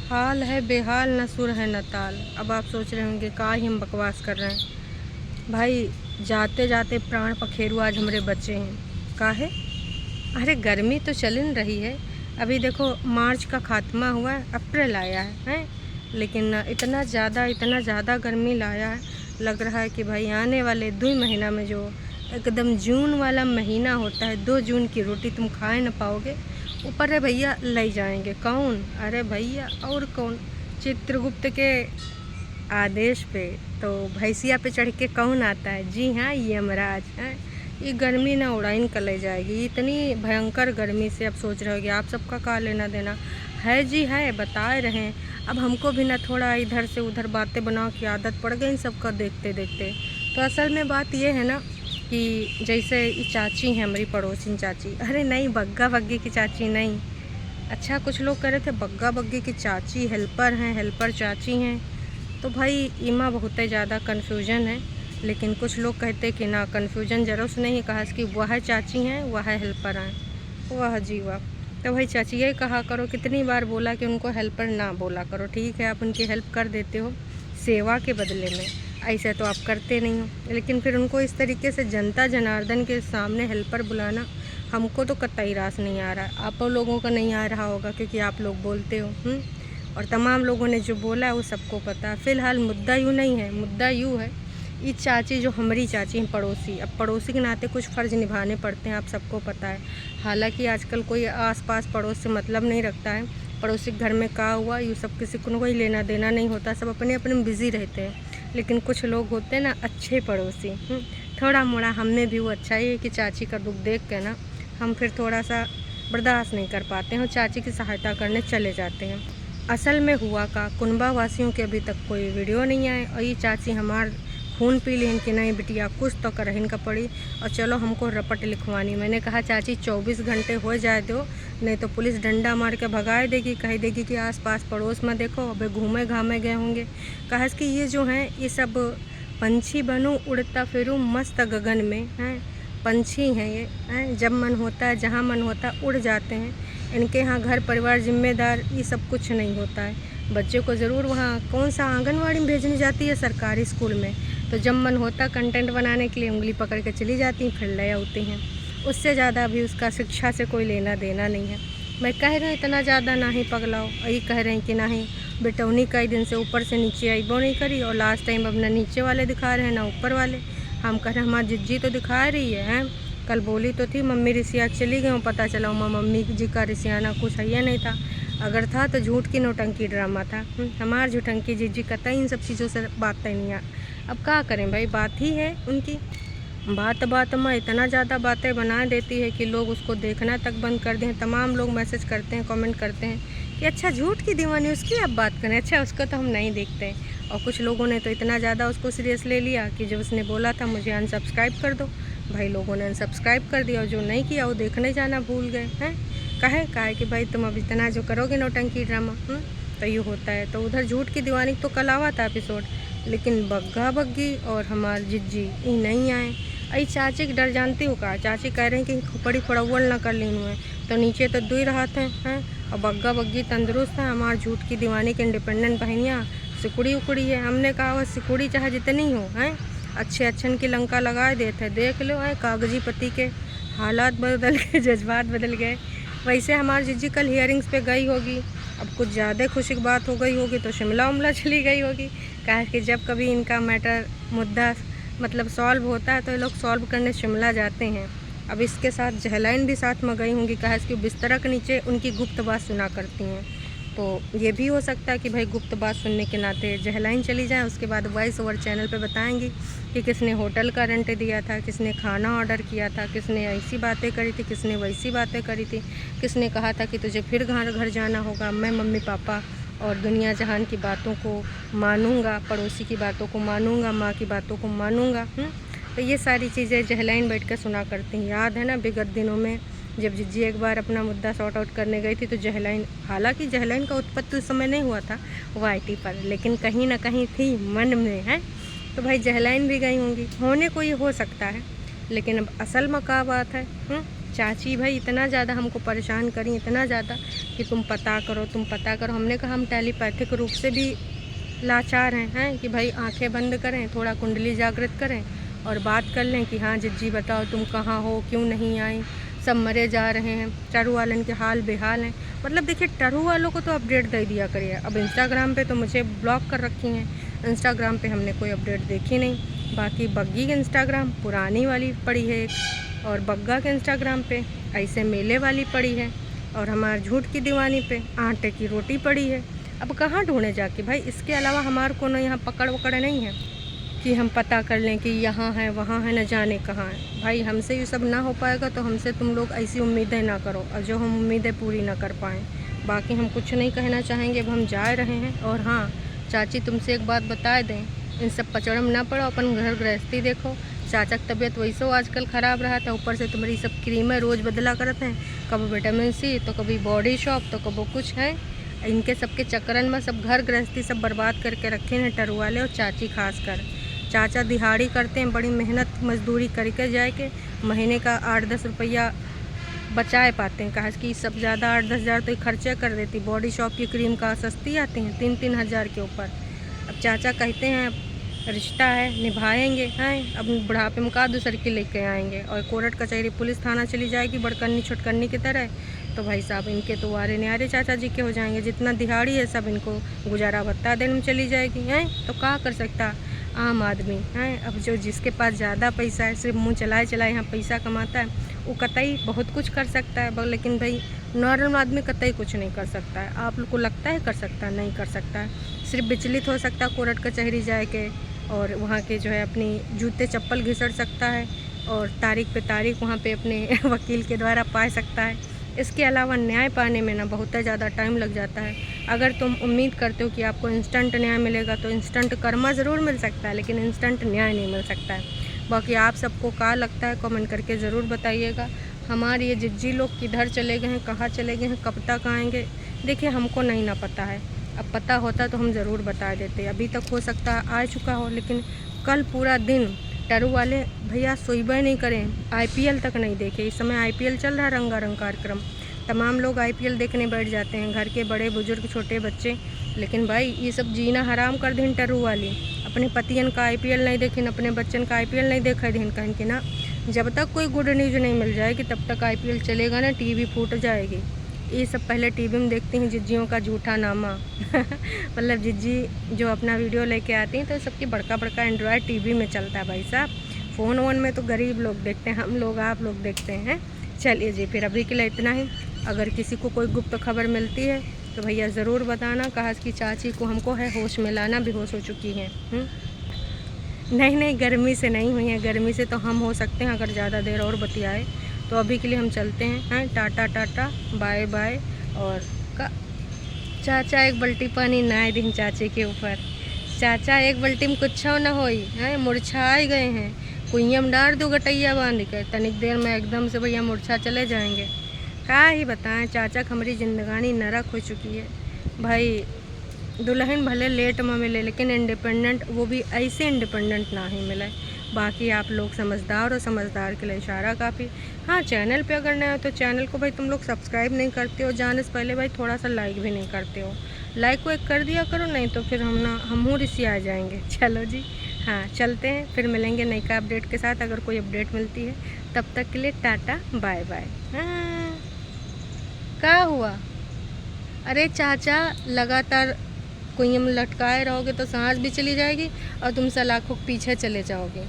हाल है बेहाल, न सुर है न ताल। अब आप सोच रहे होंगे का ही हम बकवास कर रहे हैं। भाई जाते जाते प्राण पखेरु आज हमारे बच्चे हैं। का है? अरे गर्मी तो चल रही है। अभी देखो मार्च का खात्मा हुआ है, अप्रैल आया है? लेकिन इतना ज़्यादा गर्मी लाया है। लग रहा है कि भाई आने वाले 2 महीना में जो एकदम जून वाला महीना होता है, 2 जून की रोटी तुम खा न पाओगे। ऊपर है भैया ले जाएंगे कौन? अरे भैया और कौन? चित्रगुप्त के आदेश पे तो भैंसिया पे चढ़ के कौन आता है? जी हाँ, यमराज है। ये गर्मी ना उड़ाइन कर ले जाएगी। इतनी भयंकर गर्मी से अब सोच रहे होगे आप सबका का लेना देना है? जी है, बता रहे हैं। अब हमको भी ना थोड़ा इधर से उधर बातें बनाओ की आदत पड़ गई इन सबका देखते देखते। तो असल में बात ये है ना कि जैसे ये चाची हैं हमारी पड़ोसी चाची। अरे नहीं, बग्गा बग्गी की चाची नहीं। अच्छा, कुछ लोग कह रहे थे बग्गा बग्गी की चाची हेल्पर हैं, हेल्पर चाची हैं। तो भाई इमा बहुत ही ज़्यादा कन्फ्यूजन है। लेकिन कुछ लोग कहते कि ना कन्फ्यूजन जरूर से नहीं, कहा कि वह चाची हैं वह हेल्पर हैं। वाह जी वाह। तो भाई चाची ये कहा करो, कितनी बार बोला कि उनको हेल्पर ना बोला करो। ठीक है, आप उनकी हेल्प कर देते हो सेवा के बदले में, ऐसे तो आप करते नहीं हो। लेकिन फिर उनको इस तरीके से जनता जनार्दन के सामने हेल्पर बुलाना हमको तो कतई रास नहीं आ रहा। आप लोगों का नहीं आ रहा होगा क्योंकि आप लोग बोलते हो। और तमाम लोगों ने जो बोला है वो सबको पता है। फ़िलहाल मुद्दा यूँ नहीं है, मुद्दा यूँ है ये चाची जो हमारी चाची हैं पड़ोसी, अब पड़ोसी के नाते कुछ फ़र्ज़ निभाने पड़ते हैं, आप सबको पता है। हालांकि आजकल कोई आसपास पड़ोस से मतलब नहीं रखता है। पड़ोसी के घर में का हुआ ये सब किसी को कोई लेना देना नहीं होता, सब अपने अपने में बिज़ी रहते हैं। लेकिन कुछ लोग होते हैं ना अच्छे पड़ोसी, थोड़ा मोड़ा हमें भी वो अच्छा ही है कि चाची का दुख देख के ना हम फिर थोड़ा सा बर्दाश्त नहीं कर पाते हैं और चाची की सहायता करने चले जाते हैं। असल में हुआ का कुनबा वासियों के अभी तक कोई वीडियो नहीं आए और ये चाची हमार खून पी लेन कि नहीं बिटिया कुछ तो करहिन का पड़ी और चलो हमको रपट लिखवानी। मैंने कहा चाची 24 घंटे हो जाए दो, नहीं तो पुलिस डंडा मार के भगाए देगी, कह देगी कि आसपास पड़ोस में देखो अबे घूमे घामे गए होंगे। कहा कि ये जो हैं ये सब पंछी बनूं उड़ता फिरूं मस्त गगन में हैं, पंछी हैं ये हैं, जब मन होता है जहाँ मन होता है उड़ जाते हैं। इनके यहाँ घर परिवार जिम्मेदार ये सब कुछ नहीं होता है। बच्चे को ज़रूर वहाँ कौन सा आंगनवाड़ी में भेजनी जाती है सरकारी स्कूल में, तो जब मन होता कंटेंट बनाने के लिए उंगली पकड़ के चली जाती हैं, फिर ले आती हैं। उससे ज़्यादा अभी उसका शिक्षा से कोई लेना देना नहीं है। मैं कह रहा हूँ इतना ज़्यादा ना ही पगलाओ, यही कह रहे हैं कि ना ही बेटौनी कई दिन से ऊपर से नीचे आई वो नहीं करी और लास्ट टाइम अब ना नीचे वाले दिखा रहे हैं ना ऊपर वाले। हम कह रहे हैं हमारी जिज्जी तो दिखा रही है। कल बोली तो थी मम्मी रिसिया चली गई, पता चला मम्मी जी का रिसियाना कुछ है नहीं था, अगर था तो झूठ की नौटंकी ड्रामा था। हमार झूठंकी जिज्जी कतई इन सब चीज़ों से बात नहीं आ। अब क्या करें भाई, बात ही है उनकी। बात बात में इतना ज़्यादा बातें बना देती है कि लोग उसको देखना तक बंद कर दें। तमाम लोग मैसेज करते हैं, कमेंट करते हैं कि अच्छा झूठ की दीवानी उसकी आप बात करें, अच्छा उसको तो हम नहीं देखते। और कुछ लोगों ने तो इतना ज़्यादा उसको सीरियस ले लिया कि जब उसने बोला था मुझे अनसब्सक्राइब कर दो, भाई लोगों ने अनसब्सक्राइब कर दिया और जो नहीं किया वो देखने जाना भूल गए हैं। कहे कि भाई तुम अब इतना जो करोगे नौटंकी ड्रामा तो ये होता है। तो उधर झूठ की दीवानी तो कल आवा था एपिसोड, लेकिन बग्गा बग्गी और हमार जिज्जी ये नहीं आए। अई चाची की डर जानती हो का? चाची कह रहे हैं कि खोपड़ी फोड़वल ना कर लीन हुए, तो नीचे तो दुई रहा थे हैं और बग्गा बग्गी तंदुरुस्त है। हमार झूठ की दीवानी के इंडिपेंडेंट बहनियाँ सिकुड़ी उकड़ी है। हमने कहा वह सिकुड़ी चाहे जितनी हो हैं, अच्छे अच्छन की लंका लगाए देते, देख लो है कागजी पति के हालात बदल गए, जज्बात बदल गए। वैसे हमारी जिज्जी कल हियरिंग्स पे गई होगी, अब कुछ ज़्यादा खुशी की बात हो गई होगी तो शिमला उमला चली गई होगी। कहा कि जब कभी इनका मैटर मुद्दा मतलब सॉल्व होता है तो ये लोग सॉल्व करने शिमला जाते हैं। अब इसके साथ जहलाइन भी साथ में गई होंगी, कहा कि बिस्तर के नीचे उनकी गुप्त बात सुना करती हैं। तो ये भी हो सकता है कि भाई गुप्त बात सुनने के नाते जहलाइन चली जाए, उसके बाद वॉइस ओवर चैनल पे बताएंगी कि किसने होटल का रेंट दिया था, किसने खाना ऑर्डर किया था, किसने ऐसी बातें करी थी, किसने वैसी बातें करी थी, किसने कहा था कि तुझे फिर घर जाना होगा। मैं मम्मी पापा और दुनिया जहान की बातों को मानूंगा, पड़ोसी की बातों को मानूंगा, माँ की बातों को मानूंगा। तो ये सारी चीज़ें जहलाइन बैठ कर सुना करती हैं। याद है ना विगत दिनों में जब जिज्जी एक बार अपना मुद्दा सॉर्ट आउट करने गई थी तो जहलाइन, हालांकि जहलाइन का उत्पत्ति उस समय नहीं हुआ था वाईटी पर, लेकिन कहीं ना कहीं थी मन में है। तो भाई जहलाइन भी गई होंगी, होने को ये हो सकता है। लेकिन अब असल में क्या बात है चाची भाई इतना ज़्यादा हमको परेशान करी, इतना ज़्यादा कि तुम पता करो, तुम पता करो। हमने कहा हम टेलीपैथिक रूप से भी लाचार हैं कि भाई आंखें बंद करें, थोड़ा कुंडली जागृत करें और बात कर लें कि हाँ जिज्जी बताओ तुम कहाँ हो, क्यों नहीं आई, सब मरे जा रहे हैं, टरू वालन के हाल बेहाल हैं। मतलब देखिए टरू वालों को तो अपडेट दे दिया करिए। अब इंस्टाग्राम पे तो मुझे ब्लॉक कर रखी हैं, इंस्टाग्राम पे हमने कोई अपडेट देखी नहीं। बाकी बग्गी के इंस्टाग्राम पुरानी वाली पड़ी है एक, और बग्गा के इंस्टाग्राम पे ऐसे मेले वाली पड़ी है, और हमारे झूठ की दीवानी पे आटे की रोटी पड़ी है। अब कहाँ ढूंढे जाके भाई, इसके अलावा हमारे को ना यहाँ पकड़ वकड़ नहीं है कि हम पता कर लें कि यहाँ है वहाँ है, न जाने कहाँ है। भाई हमसे ये सब ना हो पाएगा तो हमसे तुम लोग ऐसी उम्मीदें ना करो, और जो हम उम्मीदें पूरी ना कर पाएँ। बाकी हम कुछ नहीं कहना चाहेंगे, अब हम जा रहे हैं। और हाँ चाची तुमसे एक बात बता दें, इन सब पचड़म ना पड़ो, अपन घर गृहस्थी देखो। चाचा की तबीयत वैसे आजकल ख़राब रहा था, ऊपर से तुम्हारी सब क्रीमें रोज़ बदला करते हैं, कभी विटामिन सी तो कभी बॉडी शॉप तो कभी कुछ है। इनके सबके चक्करन में सब घर गृहस्थी सब बर्बाद करके रखे हैं टरू वाले, और चाची खासकर। चाचा दिहाड़ी करते हैं, बड़ी मेहनत मजदूरी करके जाए के महीने का 8-10 रुपया बचाए पाते हैं। कहा कि सब ज़्यादा 8-10 हज़ार तो खर्चे कर देती। बॉडी शॉप की क्रीम का सस्ती आती हैं 3-3 हज़ार के ऊपर। अब चाचा कहते हैं रिश्ता है निभाएंगे हैं, अब बुढ़ापे में का दूसर के लेके आएंगे, और कोर्ट कचहरी पुलिस थाना चली जाएगी बड़कन्नी छुटकन्नी की तरह। तो भाई साहब इनके तो वारे न्यारे चाचा जी के हो जाएंगे, जितना दिहाड़ी है सब इनको गुजारा भत्ता देने में चली जाएगी हैं। तो क्या कर सकता आम आदमी हैं। अब जो जिसके पास ज़्यादा पैसा है, सिर्फ मुँह चलाए चलाए यहाँ पैसा कमाता है, वो कतई बहुत कुछ कर सकता है। लेकिन भाई नॉर्मल आदमी कतई कुछ नहीं कर सकता है। आप लोग को लगता है कर सकता है, नहीं कर सकता है। सिर्फ विचलित हो सकता है कोर्ट कचहरी जाए के, और वहाँ के जो है अपनी जूते चप्पल घिसड़ सकता है, और तारीख पे तारीख वहाँ पे अपने वकील के द्वारा पा सकता है। इसके अलावा न्याय पाने में ना बहुत ज़्यादा टाइम लग जाता है। अगर तुम उम्मीद करते हो कि आपको इंस्टेंट न्याय मिलेगा तो इंस्टेंट कर्मा ज़रूर मिल सकता है, लेकिन इंस्टेंट न्याय नहीं मिल सकता है। बाकी आप सबको क्या लगता है कमेंट करके ज़रूर बताइएगा। हमारे ये जिज्जी लोग किधर चले गए हैं, कहाँ चले गए हैं, कब तक आएंगे, देखिए हमको नहीं ना पता है। अब पता होता तो हम ज़रूर बता देते। अभी तक हो सकता है आ चुका हो, लेकिन कल पूरा दिन टरू वाले भैया सोईबे नहीं करें, IPL तक नहीं देखे। इस समय IPL चल रहा है, रंगारंग कार्यक्रम, तमाम लोग IPL देखने बैठ जाते हैं, घर के बड़े बुजुर्ग छोटे बच्चे। लेकिन भाई ये सब जीना हराम कर दें टरू वाली, अपने पतियन का IPL नहीं देखें, अपने बच्चन का IPL नहीं देखा दिन, कहें कि ना जब तक कोई गुड न्यूज़ नहीं मिल जाएगी तब तक IPL चलेगा ना, TV फूट जाएगी। ये सब पहले TV में देखती हैं जिज्जियों का झूठा नामा मतलब जिज्जी जो अपना वीडियो लेके आती हैं तो सबकी बड़का बड़का एंड्रॉयड TV में चलता है भाई साहब। फ़ोन वोन में तो गरीब लोग देखते हैं, हम लोग आप लोग देखते हैं। चलिए जी फिर अभी के लिए इतना ही। अगर किसी को कोई गुप्त खबर मिलती है तो भैया ज़रूर बताना। कहा कि चाची को हमको है होश में लाना, बेहोश हो चुकी हैं। नहीं गर्मी से नहीं हुई है, गर्मी से तो हम हो सकते हैं अगर ज़्यादा देर और बतियाए। तो अभी के लिए हम चलते हैं टाटा टाटा बाय बाय। और चाचा एक बल्टी पानी ना दिन चाचे के ऊपर, चाचा एक बल्टी में कुछ ना होई है, मुरझाए गए हैं। कुइयम डार दो गटैया बांध के, तनिक देर में एकदम से भैया मुरझा चले जाएंगे। क्या ही बताएं, चाचा की हमारी जिंदगानी नरक हो चुकी है भाई। दुल्हन भले लेट में मिले लेकिन इंडिपेंडेंट, वो भी ऐसे इंडिपेंडेंट ना ही मिले। बाकी आप लोग समझदार और समझदार के लिए इशारा काफ़ी। हाँ चैनल पे अगर नए हो तो चैनल को भाई तुम लोग सब्सक्राइब नहीं करते हो, जाने से पहले भाई थोड़ा सा लाइक भी नहीं करते हो। लाइक को एक कर दिया करो, नहीं तो फिर हम रिसी आ जाएंगे। चलो जी हाँ चलते हैं, फिर मिलेंगे नई का अपडेट के साथ अगर कोई अपडेट मिलती है। तब तक के लिए टाटा बाय बाय। हाँ क्या हुआ, अरे चाचा लगातार कुइयां में लटकाए रहोगे तो सांस भी चली जाएगी और तुम सलाखों के पीछे चले जाओगे।